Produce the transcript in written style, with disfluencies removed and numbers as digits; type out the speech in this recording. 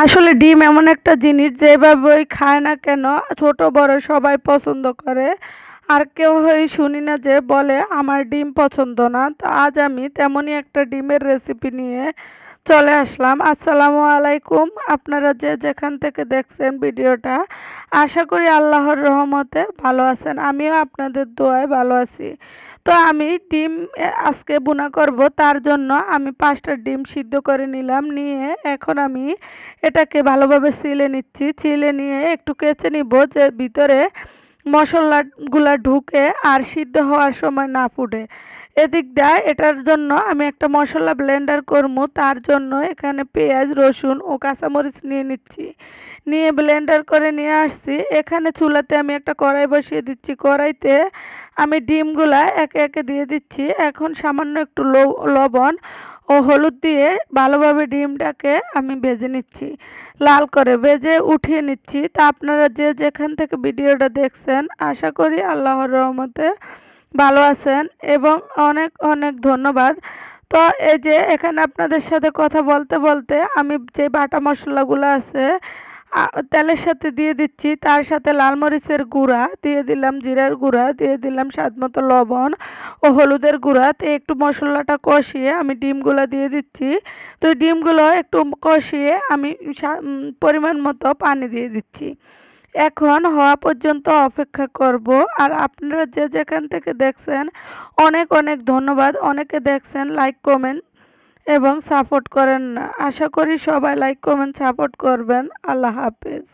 আসলে ডিম এমন একটা জিনিস যেভাবেই খায় না কেন ছোট বড় সবাই পছন্দ করে। আর কেউই শুনি না যে বলে আমার ডিম পছন্দ না। তো আজ আমি তেমনই একটা ডিমের রেসিপি নিয়ে চলে আসলাম। আসসালামু আলাইকুম। আপনারা যে যেখান থেকে দেখছেন ভিডিওটা, আশা করি আল্লাহর রহমতে ভালো আছেন। আমিও আপনাদের দোয়ায় ভালো আছি। তো আমি ডিম আজকে ভুনা করব, তার জন্য আমি 5টা ডিম সিদ্ধ করে নিলাম। নিয়ে এখন আমি এটাকে ভালোভাবে ছিলে নিচ্ছি। ছিলে নিয়ে একটু কেচে নিব যে ভিতরে মশলাগুলা ঢুকে আর সিদ্ধ হওয়ার সময় না ফুটে। এদিক দিয়ে এটার জন্য আমি একটা মশলা ব্লেন্ডার করবো। তার জন্য এখানে পেঁয়াজ রসুন ও কাঁচামরিচ নিয়ে নিচ্ছি। নিয়ে ব্লেন্ডার করে নিয়ে আসছি। এখানে চুলাতে আমি একটা কড়াই বসিয়ে দিচ্ছি। কড়াইতে আমি ডিমগুলা একে একে দিয়ে দিচ্ছি। এখন সামান্য একটু লবণ ও হলুদ দিয়ে ভালোভাবে ডিমটাকে আমি ভেজে নিচ্ছি, লাল করে ভেজে উঠিয়ে নিচ্ছি। তা আপনারা যে যেখান থেকে ভিডিওটা দেখছেন, আশা করি আল্লাহর রহমতে ভালো আছেন এবং অনেক অনেক ধন্যবাদ। তো এই যে এখানে আপনাদের সাথে কথা বলতে বলতে আমি যে বাটা মশলাগুলো আছে তেলের সাথে দিয়ে দিচ্ছি। তার সাথে লাল মরিচের গুঁড়া দিয়ে দিলাম, জিরার গুঁড়া দিয়ে দিলাম, স্বাদমতো লবণ ও হলুদের গুঁড়া। তো একটু মশলাটা কষিয়ে আমি ডিমগুলো দিয়ে দিচ্ছি। তো ডিমগুলো একটু কষিয়ে আমি পরিমাণ মতো পানি দিয়ে দিচ্ছি। এখন হওয়া পর্যন্ত অপেক্ষা করব। আর আপনারা যে যেখান থেকে দেখছেন, অনেক অনেক ধন্যবাদ। অনেকে দেখছেন, লাইক কমেন্ট এবং সাপোর্ট করেন না। আশা করি সবাই লাইক কমেন্ট সাপোর্ট করবেন। আল্লাহ হাফেজ।